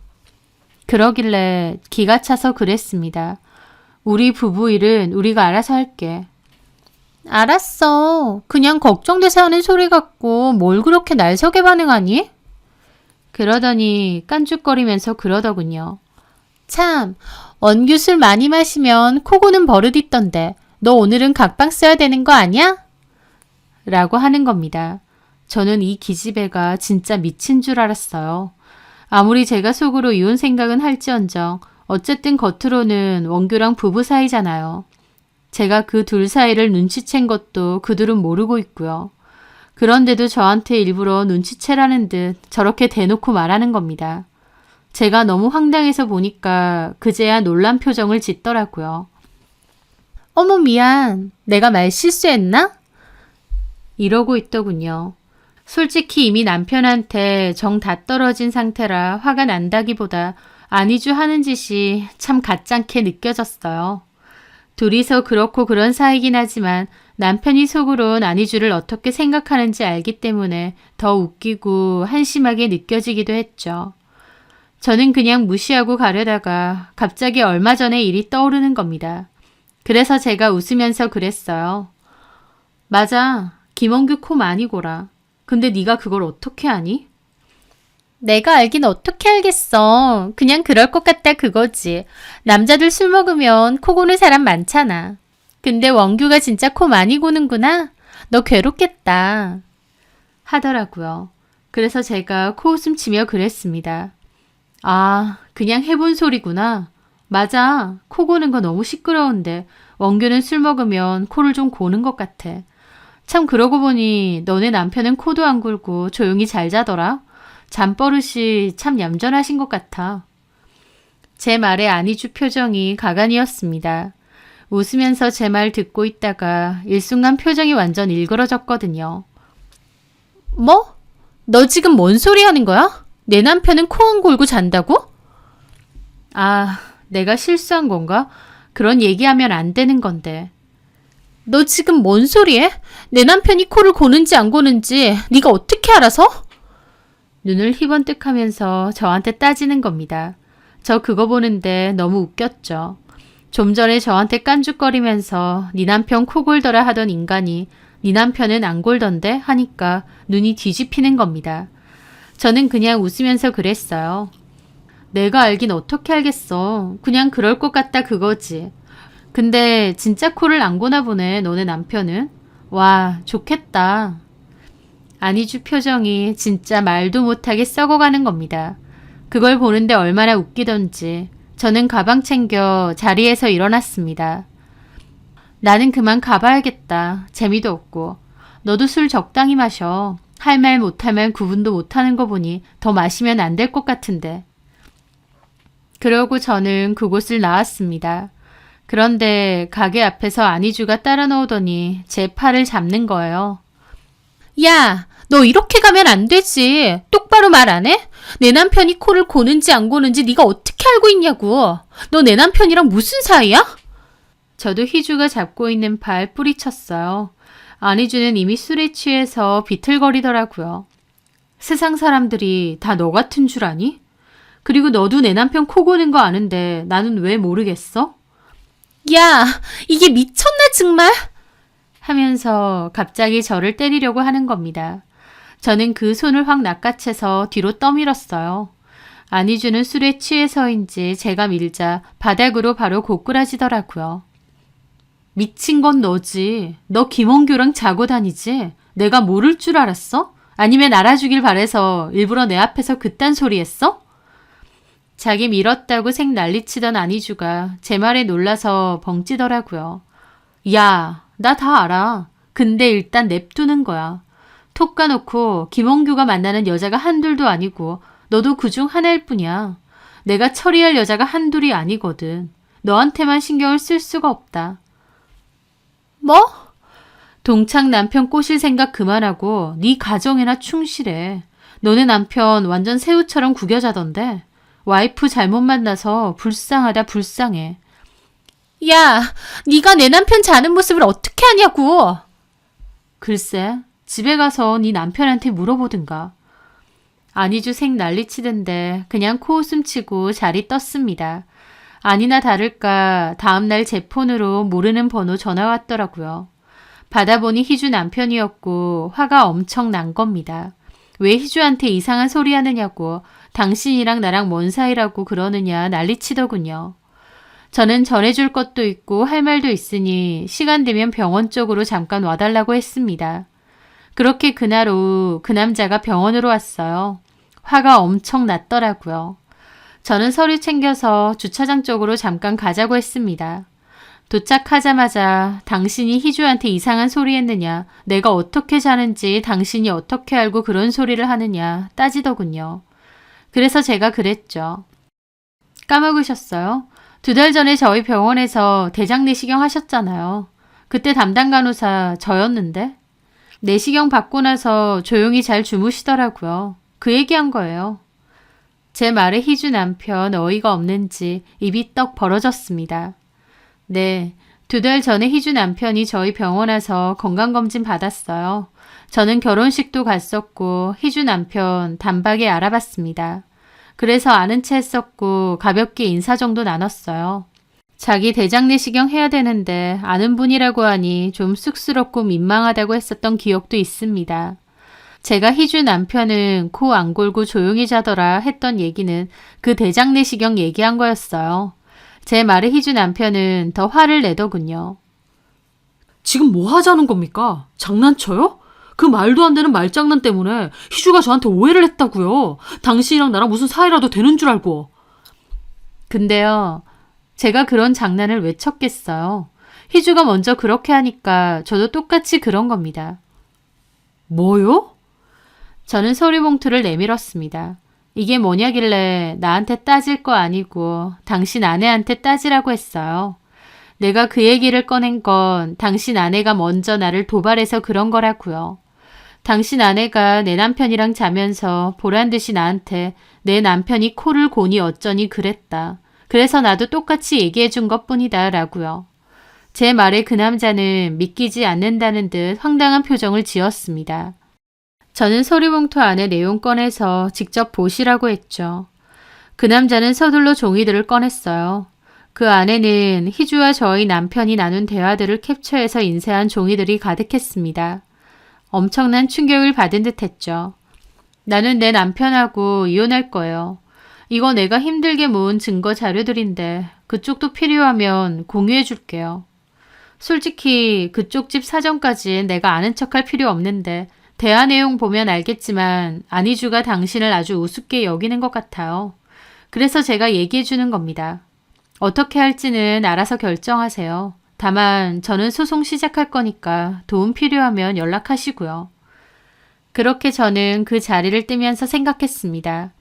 그러길래 기가 차서 그랬습니다. 우리 부부 일은 우리가 알아서 할게. 알았어. 그냥 걱정돼서 하는 소리 같고 뭘 그렇게 날석에 반응하니? 그러더니 깐죽거리면서 그러더군요. 참, 원규 술 많이 마시면 코 고는 버릇 있던데 너 오늘은 각방 써야 되는 거 아니야? 라고 하는 겁니다. 저는 이 기집애가 진짜 미친 줄 알았어요. 아무리 제가 속으로 이혼 생각은 할지언정 어쨌든 겉으로는 원규랑 부부 사이잖아요. 제가 그 둘 사이를 눈치챈 것도 그들은 모르고 있고요. 그런데도 저한테 일부러 눈치채라는 듯 저렇게 대놓고 말하는 겁니다. 제가 너무 황당해서 보니까 그제야 놀란 표정을 짓더라고요. 어머 미안. 내가 말 실수했나? 이러고 있더군요. 솔직히 이미 남편한테 정 다 떨어진 상태라 화가 난다기보다 안희주 하는 짓이 참 가짠게 느껴졌어요. 둘이서 그렇고 그런 사이긴 하지만 남편이 속으론 안희주를 어떻게 생각하는지 알기 때문에 더 웃기고 한심하게 느껴지기도 했죠. 저는 그냥 무시하고 가려다가 갑자기 얼마 전의 일이 떠오르는 겁니다. 그래서 제가 웃으면서 그랬어요. 맞아. 김원규 코 많이 골아. 근데 네가 그걸 어떻게 아니? 내가 알긴 어떻게 알겠어. 그냥 그럴 것 같다 그거지. 남자들 술 먹으면 코 고는 사람 많잖아. 근데 원규가 진짜 코 많이 고는구나. 너 괴롭겠다. 하더라고요. 그래서 제가 코웃음 치며 그랬습니다. 아, 그냥 해본 소리구나. 맞아. 코 고는 거 너무 시끄러운데 원규는 술 먹으면 코를 좀 고는 것 같아. 참 그러고 보니 너네 남편은 코도 안 골고 조용히 잘 자더라. 잠버릇이 참 얌전하신 것 같아. 제 말에 안희주 표정이 가관이었습니다. 웃으면서 제 말 듣고 있다가 일순간 표정이 완전 일그러졌거든요. 뭐? 너 지금 뭔 소리 하는 거야? 내 남편은 코 안 골고 잔다고? 아, 내가 실수한 건가? 그런 얘기하면 안 되는 건데. 너 지금 뭔 소리 해? 내 남편이 코를 고는지 안 고는지 네가 어떻게 알아서? 눈을 희번뜩하면서 저한테 따지는 겁니다. 저 그거 보는데 너무 웃겼죠. 좀 전에 저한테 깐죽거리면서 네 남편 코 골더라 하던 인간이 네 남편은 안 골던데 하니까 눈이 뒤집히는 겁니다. 저는 그냥 웃으면서 그랬어요. 내가 알긴 어떻게 알겠어. 그냥 그럴 것 같다 그거지. 근데 진짜 코를 안 고나 보네 너네 남편은. 와 좋겠다. 안희주 표정이 진짜 말도 못하게 썩어가는 겁니다. 그걸 보는데 얼마나 웃기던지 저는 가방 챙겨 자리에서 일어났습니다. 나는 그만 가봐야겠다. 재미도 없고. 너도 술 적당히 마셔. 할 말 못할 말 구분도 못하는 거 보니 더 마시면 안 될 것 같은데. 그러고 저는 그곳을 나왔습니다. 그런데 가게 앞에서 안희주가 따라 나오더니 제 팔을 잡는 거예요. 야, 너 이렇게 가면 안 되지. 똑바로 말 안 해? 내 남편이 코를 고는지 안 고는지 네가 어떻게 알고 있냐고. 너 내 남편이랑 무슨 사이야? 저도 희주가 잡고 있는 팔 뿌리쳤어요. 안희주는 이미 술에 취해서 비틀거리더라고요. 세상 사람들이 다 너 같은 줄 아니? 그리고 너도 내 남편 코 고는 거 아는데 나는 왜 모르겠어? 야, 이게 미쳤나 정말? 하면서 갑자기 저를 때리려고 하는 겁니다. 저는 그 손을 확 낚아채서 뒤로 떠밀었어요. 안희주는 술에 취해서인지 제가 밀자 바닥으로 바로 고꾸라지더라고요. 미친 건 너지. 너 김원규랑 자고 다니지? 내가 모를 줄 알았어? 아니면 알아주길 바래서 일부러 내 앞에서 그딴 소리 했어? 자기 밀었다고 색 난리치던 안희주가 제 말에 놀라서 벙찌더라고요. 야, 나 다 알아. 근데 일단 냅두는 거야. 톡 까놓고 김원규가 만나는 여자가 한둘도 아니고 너도 그중 하나일 뿐이야. 내가 처리할 여자가 한둘이 아니거든. 너한테만 신경을 쓸 수가 없다. 뭐? 동창 남편 꼬실 생각 그만하고 네 가정에나 충실해. 너네 남편 완전 새우처럼 구겨자던데. 와이프 잘못 만나서 불쌍하다 불쌍해. 야, 네가 내 남편 자는 모습을 어떻게 아냐고. 글쎄, 집에 가서 네 남편한테 물어보든가. 안희주 색 난리치던데 그냥 코웃음 치고 자리 떴습니다. 아니나 다를까 다음날 제 폰으로 모르는 번호 전화 왔더라고요. 받아보니 희주 남편이었고 화가 엄청 난 겁니다. 왜 희주한테 이상한 소리 하느냐고 당신이랑 나랑 뭔 사이라고 그러느냐 난리치더군요. 저는 전해줄 것도 있고 할 말도 있으니 시간 되면 병원 쪽으로 잠깐 와달라고 했습니다. 그렇게 그날 오후 그 남자가 병원으로 왔어요. 화가 엄청 났더라고요. 저는 서류 챙겨서 주차장 쪽으로 잠깐 가자고 했습니다. 도착하자마자 당신이 희주한테 이상한 소리 했느냐, 내가 어떻게 자는지 당신이 어떻게 알고 그런 소리를 하느냐 따지더군요. 그래서 제가 그랬죠. 까먹으셨어요? 2달 전에 저희 병원에서 대장 내시경 하셨잖아요. 그때 담당 간호사 저였는데. 내시경 받고 나서 조용히 잘 주무시더라고요. 그 얘기한 거예요. 제 말에 희주 남편 어이가 없는지 입이 떡 벌어졌습니다. 네, 2달 전에 희주 남편이 저희 병원 와서 건강검진 받았어요. 저는 결혼식도 갔었고 희주 남편 단박에 알아봤습니다. 그래서 아는 체 했었고 가볍게 인사 정도 나눴어요. 자기 대장 내시경 해야 되는데 아는 분이라고 하니 좀 쑥스럽고 민망하다고 했었던 기억도 있습니다. 제가 희주 남편은 코 안 골고 조용히 자더라 했던 얘기는 그 대장 내시경 얘기한 거였어요. 제 말에 희주 남편은 더 화를 내더군요. 지금 뭐 하자는 겁니까? 장난쳐요? 그 말도 안 되는 말장난 때문에 희주가 저한테 오해를 했다고요. 당신이랑 나랑 무슨 사이라도 되는 줄 알고. 근데요, 제가 그런 장난을 왜 쳤겠어요. 희주가 먼저 그렇게 하니까 저도 똑같이 그런 겁니다. 뭐요? 저는 서류봉투를 내밀었습니다. 이게 뭐냐길래 나한테 따질 거 아니고 당신 아내한테 따지라고 했어요. 내가 그 얘기를 꺼낸 건 당신 아내가 먼저 나를 도발해서 그런 거라고요. 당신 아내가 내 남편이랑 자면서 보란 듯이 나한테 내 남편이 코를 고니 어쩌니 그랬다. 그래서 나도 똑같이 얘기해 준 것뿐이다 라고요. 제 말에 그 남자는 믿기지 않는다는 듯 황당한 표정을 지었습니다. 저는 서류봉투 안에 내용 꺼내서 직접 보시라고 했죠. 그 남자는 서둘러 종이들을 꺼냈어요. 그 안에는 희주와 저희 남편이 나눈 대화들을 캡처해서 인쇄한 종이들이 가득했습니다. 엄청난 충격을 받은 듯 했죠. 나는 내 남편하고 이혼할 거예요. 이거 내가 힘들게 모은 증거 자료들인데 그쪽도 필요하면 공유해 줄게요. 솔직히 그쪽 집 사정까지 내가 아는 척할 필요 없는데 대화 내용 보면 알겠지만 안희주가 당신을 아주 우습게 여기는 것 같아요. 그래서 제가 얘기해 주는 겁니다. 어떻게 할지는 알아서 결정하세요. 다만 저는 소송 시작할 거니까 도움 필요하면 연락하시고요. 그렇게 저는 그 자리를 뜨면서 생각했습니다.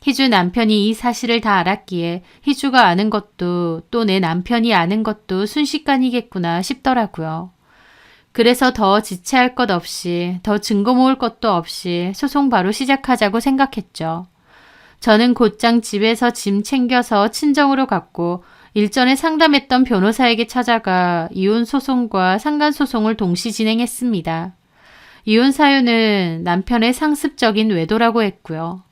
희주 남편이 이 사실을 다 알았기에 희주가 아는 것도 또 내 남편이 아는 것도 순식간이겠구나 싶더라고요. 그래서 더 지체할 것 없이 더 증거 모을 것도 없이 소송 바로 시작하자고 생각했죠. 저는 곧장 집에서 짐 챙겨서 친정으로 갔고 일전에 상담했던 변호사에게 찾아가 이혼 소송과 상간 소송을 동시 진행했습니다. 이혼 사유는 남편의 상습적인 외도라고 했고요.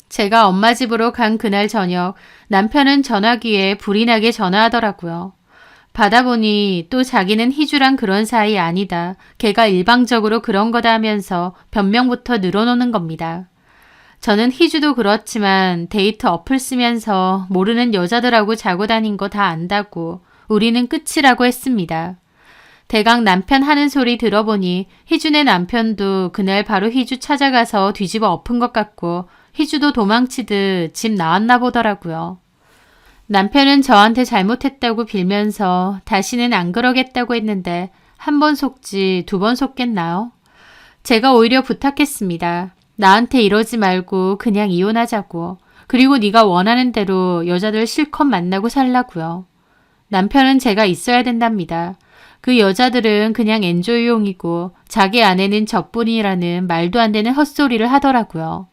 제가 엄마 집으로 간 그날 저녁 남편은 전화기에 불이 나게 전화하더라고요. 받아보니 또 자기는 희주랑 그런 사이 아니다. 걔가 일방적으로 그런 거다 하면서 변명부터 늘어놓는 겁니다. 저는 희주도 그렇지만 데이트 어플 쓰면서 모르는 여자들하고 자고 다닌 거 다 안다고 우리는 끝이라고 했습니다. 대강 남편 하는 소리 들어보니 희주네 남편도 그날 바로 희주 찾아가서 뒤집어 엎은 것 같고 희주도 도망치듯 집 나왔나 보더라고요. 남편은 저한테 잘못했다고 빌면서 다시는 안 그러겠다고 했는데 한 번 속지 2번 속겠나요? 제가 오히려 부탁했습니다. 나한테 이러지 말고 그냥 이혼하자고. 그리고 네가 원하는 대로 여자들 실컷 만나고 살라고요. 남편은 제가 있어야 된답니다. 그 여자들은 그냥 엔조이용이고 자기 아내는 저뿐이라는 말도 안 되는 헛소리를 하더라고요.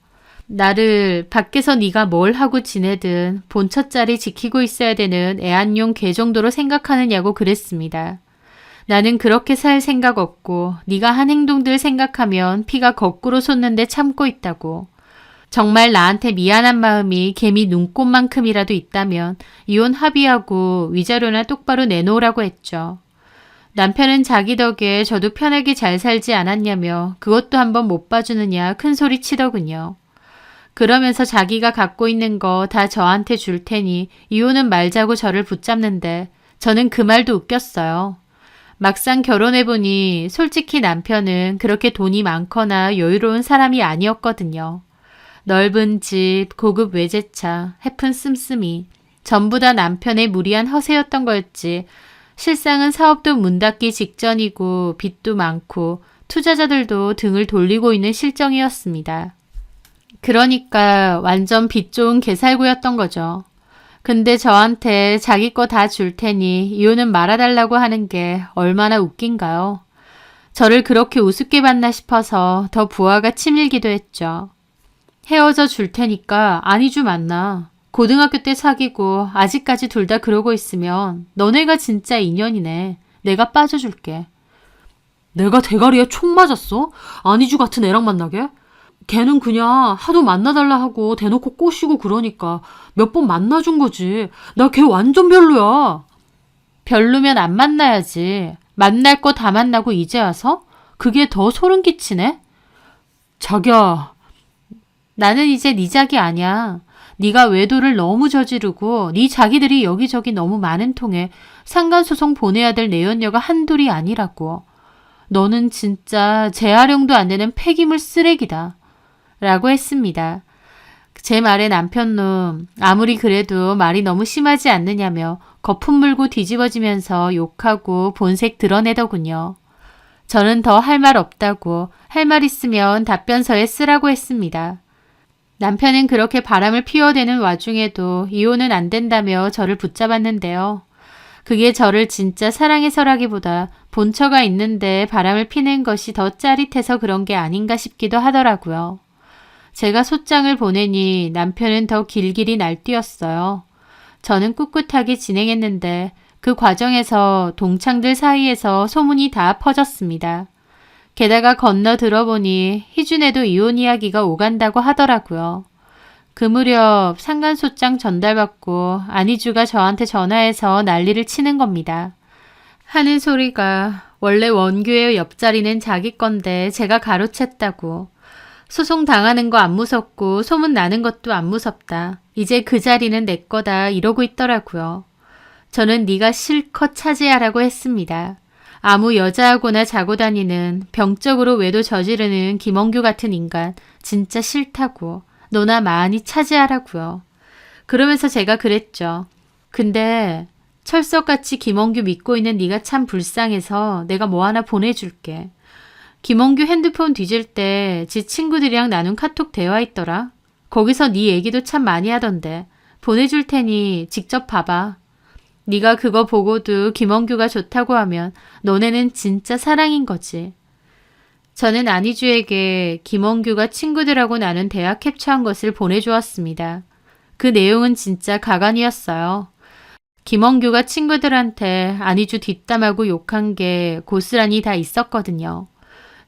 나를 밖에서 네가 뭘 하고 지내든 본처 자리 지키고 있어야 되는 애완용 개 정도로 생각하느냐고 그랬습니다. 나는 그렇게 살 생각 없고 네가 한 행동들 생각하면 피가 거꾸로 솟는데 참고 있다고. 정말 나한테 미안한 마음이 개미 눈곱만큼이라도 있다면 이혼 합의하고 위자료나 똑바로 내놓으라고 했죠. 남편은 자기 덕에 저도 편하게 잘 살지 않았냐며 그것도 한번 못 봐주느냐 큰 소리 치더군요. 그러면서 자기가 갖고 있는 거 다 저한테 줄 테니 이혼은 말자고 저를 붙잡는데 저는 그 말도 웃겼어요. 막상 결혼해보니 솔직히 남편은 그렇게 돈이 많거나 여유로운 사람이 아니었거든요. 넓은 집, 고급 외제차, 해픈 씀씀이 전부 다 남편의 무리한 허세였던 거였지 실상은 사업도 문 닫기 직전이고 빚도 많고 투자자들도 등을 돌리고 있는 실정이었습니다. 그러니까 완전 빚 좋은 개살구였던 거죠. 근데 저한테 자기 거 다 줄 테니 이혼은 말아달라고 하는 게 얼마나 웃긴가요? 저를 그렇게 우습게 봤나 싶어서 더 부하가 치밀기도 했죠. 헤어져 줄 테니까 안희주 만나. 고등학교 때 사귀고 아직까지 둘 다 그러고 있으면 너네가 진짜 인연이네. 내가 빠져줄게. 내가 대가리에 총 맞았어? 안희주 같은 애랑 만나게? 걔는 그냥 하도 만나달라 하고 대놓고 꼬시고 그러니까 몇 번 만나준 거지. 나 걔 완전 별로야. 별로면 안 만나야지. 만날 거 다 만나고 이제 와서? 그게 더 소름 끼치네? 자기야, 나는 이제 네 자기 아니야. 네가 외도를 너무 저지르고 네 자기들이 여기저기 너무 많은 통에 상간소송 보내야 될 내연녀가 한둘이 아니라고. 너는 진짜 재활용도 안 되는 폐기물 쓰레기다. 라고 했습니다. 제 말에 남편놈 아무리 그래도 말이 너무 심하지 않느냐며 거품 물고 뒤집어지면서 욕하고 본색 드러내더군요. 저는 더 할 말 없다고 할 말 있으면 답변서에 쓰라고 했습니다. 남편은 그렇게 바람을 피워대는 와중에도 이혼은 안 된다며 저를 붙잡았는데요. 그게 저를 진짜 사랑해서라기보다 본처가 있는데 바람을 피는 것이 더 짜릿해서 그런 게 아닌가 싶기도 하더라고요. 제가 소장을 보내니 남편은 더 길길이 날뛰었어요. 저는 꿋꿋하게 진행했는데 그 과정에서 동창들 사이에서 소문이 다 퍼졌습니다. 게다가 건너 들어보니 희준에도 이혼 이야기가 오간다고 하더라고요. 그 무렵 상간소장 전달받고 안희주가 저한테 전화해서 난리를 치는 겁니다. 하는 소리가 원래 원규의 옆자리는 자기 건데 제가 가로챘다고. 소송 당하는 거 안 무섭고 소문 나는 것도 안 무섭다. 이제 그 자리는 내 거다 이러고 있더라고요. 저는 네가 실컷 차지하라고 했습니다. 아무 여자하고나 자고 다니는 병적으로 외도 저지르는 김원규 같은 인간 진짜 싫다고. 너나 많이 차지하라고요. 그러면서 제가 그랬죠. 근데 철석같이 김원규 믿고 있는 네가 참 불쌍해서 내가 뭐 하나 보내줄게. 김원규 핸드폰 뒤질 때 지 친구들이랑 나눈 카톡 대화 있더라. 거기서 네 얘기도 참 많이 하던데. 보내줄 테니 직접 봐봐. 네가 그거 보고도 김원규가 좋다고 하면 너네는 진짜 사랑인 거지. 저는 안희주에게 김원규가 친구들하고 나눈 대화 캡처한 것을 보내주었습니다. 그 내용은 진짜 가관이었어요. 김원규가 친구들한테 안희주 뒷담하고 욕한 게 고스란히 다 있었거든요.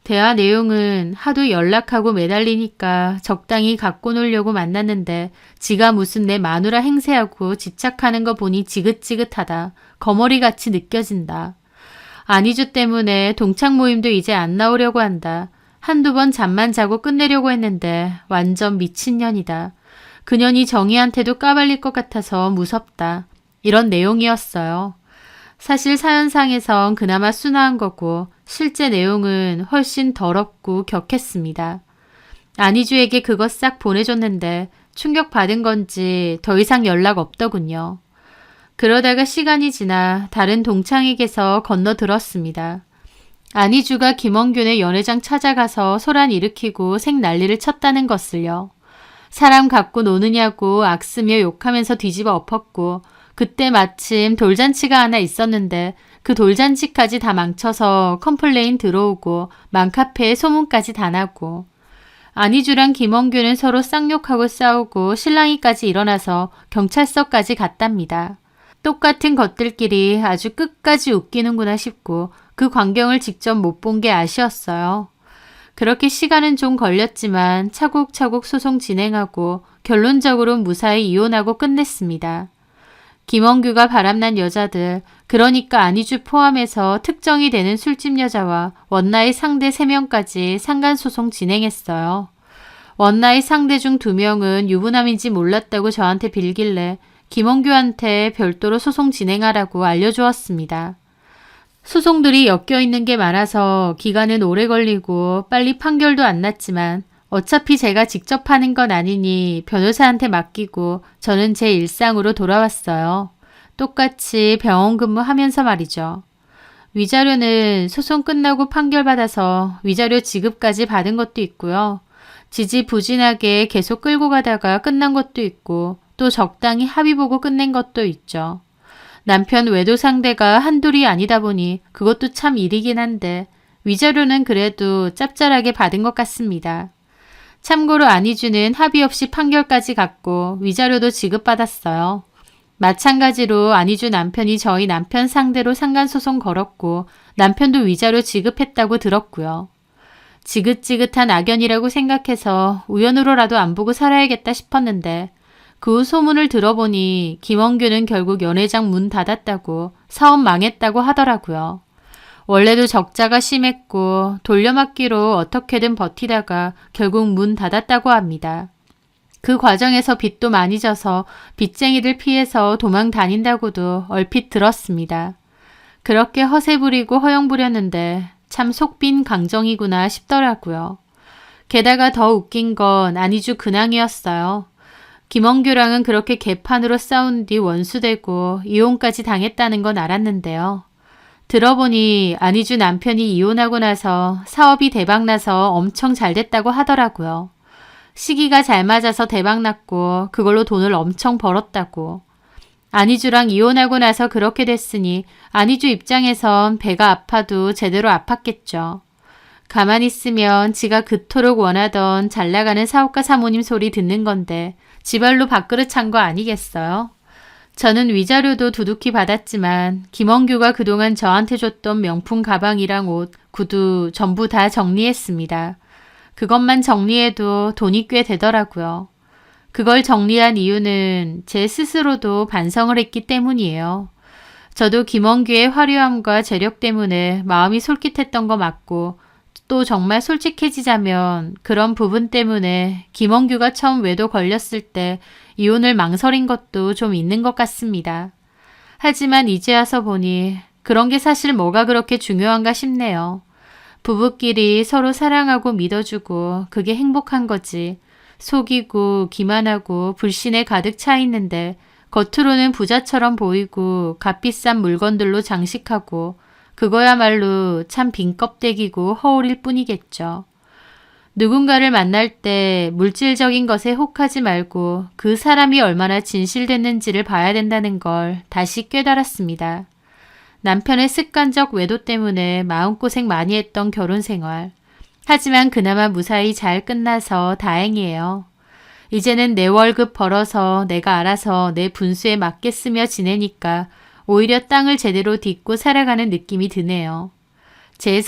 대화 내용은 하도 연락하고 매달리니까 적당히 갖고 놀려고 만났는데 지가 무슨 내 마누라 행세하고 집착하는 거 보니 지긋지긋하다. 거머리같이 느껴진다. 안희주 때문에 동창 모임도 이제 안 나오려고 한다. 한두 번 잠만 자고 끝내려고 했는데 완전 미친년이다. 그년이 정희한테도 까발릴 것 같아서 무섭다. 이런 내용이었어요. 사실 사연상에선 그나마 순화한 거고 실제 내용은 훨씬 더럽고 격했습니다. 안희주에게 그거 싹 보내줬는데 충격받은 건지 더 이상 연락 없더군요. 그러다가 시간이 지나 다른 동창에게서 건너 들었습니다. 안희주가 김원균의 연회장 찾아가서 소란 일으키고 생난리를 쳤다는 것을요. 사람 갖고 노느냐고 악쓰며 욕하면서 뒤집어 엎었고 그때 마침 돌잔치가 하나 있었는데 그 돌잔치까지 다 망쳐서 컴플레인 들어오고 맘카페에 소문까지 다 나고 안희주랑 김원규는 서로 쌍욕하고 싸우고 실랑이까지 일어나서 경찰서까지 갔답니다. 똑같은 것들끼리 아주 끝까지 웃기는구나 싶고 그 광경을 직접 못 본 게 아쉬웠어요. 그렇게 시간은 좀 걸렸지만 차곡차곡 소송 진행하고 결론적으로 무사히 이혼하고 끝냈습니다. 김원규가 바람난 여자들, 그러니까 안희주 포함해서 특정이 되는 술집 여자와 원나잇 상대 3명까지 상간소송 진행했어요. 원나잇 상대 중 2명은 유부남인지 몰랐다고 저한테 빌길래 김원규한테 별도로 소송 진행하라고 알려주었습니다. 소송들이 엮여있는 게 많아서 기간은 오래 걸리고 빨리 판결도 안 났지만 어차피 제가 직접 하는 건 아니니 변호사한테 맡기고 저는 제 일상으로 돌아왔어요. 똑같이 병원 근무하면서 말이죠. 위자료는 소송 끝나고 판결받아서 위자료 지급까지 받은 것도 있고요. 지지부진하게 계속 끌고 가다가 끝난 것도 있고 또 적당히 합의 보고 끝낸 것도 있죠. 남편 외도 상대가 한둘이 아니다 보니 그것도 참 일이긴 한데 위자료는 그래도 짭짤하게 받은 것 같습니다. 참고로 안희주는 합의 없이 판결까지 갔고 위자료도 지급받았어요. 마찬가지로 안희주 남편이 저희 남편 상대로 상간소송 걸었고 남편도 위자료 지급했다고 들었고요. 지긋지긋한 악연이라고 생각해서 우연으로라도 안 보고 살아야겠다 싶었는데 그 후 소문을 들어보니 김원규는 결국 연회장 문 닫았다고 사업 망했다고 하더라고요. 원래도 적자가 심했고 돌려막기로 어떻게든 버티다가 결국 문 닫았다고 합니다. 그 과정에서 빚도 많이 져서 빚쟁이들 피해서 도망 다닌다고도 얼핏 들었습니다. 그렇게 허세 부리고 허영 부렸는데 참 속빈 강정이구나 싶더라고요. 게다가 더 웃긴 건 안희주 근황이었어요. 김원규랑은 그렇게 개판으로 싸운 뒤 원수되고 이혼까지 당했다는 건 알았는데요. 들어보니 안희주 남편이 이혼하고 나서 사업이 대박나서 엄청 잘 됐다고 하더라고요. 시기가 잘 맞아서 대박났고 그걸로 돈을 엄청 벌었다고. 안희주랑 이혼하고 나서 그렇게 됐으니 안희주 입장에선 배가 아파도 제대로 아팠겠죠. 가만히 있으면 지가 그토록 원하던 잘나가는 사업가 사모님 소리 듣는 건데 지발로 밥그릇 찬 거 아니겠어요? 저는 위자료도 두둑히 받았지만 김원규가 그동안 저한테 줬던 명품 가방이랑 옷, 구두 전부 다 정리했습니다. 그것만 정리해도 돈이 꽤 되더라고요. 그걸 정리한 이유는 제 스스로도 반성을 했기 때문이에요. 저도 김원규의 화려함과 재력 때문에 마음이 솔깃했던 거 맞고 또 정말 솔직해지자면 그런 부분 때문에 김원규가 처음 외도 걸렸을 때 이혼을 망설인 것도 좀 있는 것 같습니다. 하지만 이제 와서 보니 그런 게 사실 뭐가 그렇게 중요한가 싶네요. 부부끼리 서로 사랑하고 믿어주고 그게 행복한 거지. 속이고 기만하고 불신에 가득 차 있는데 겉으로는 부자처럼 보이고 값비싼 물건들로 장식하고 그거야말로 참 빈 껍데기고 허울일 뿐이겠죠. 누군가를 만날 때 물질적인 것에 혹하지 말고 그 사람이 얼마나 진실됐는지를 봐야 된다는 걸 다시 깨달았습니다. 남편의 습관적 외도 때문에 마음고생 많이 했던 결혼 생활. 하지만 그나마 무사히 잘 끝나서 다행이에요. 이제는 내 월급 벌어서 내가 알아서 내 분수에 맞게 쓰며 지내니까 오히려 땅을 제대로 딛고 살아가는 느낌이 드네요. 제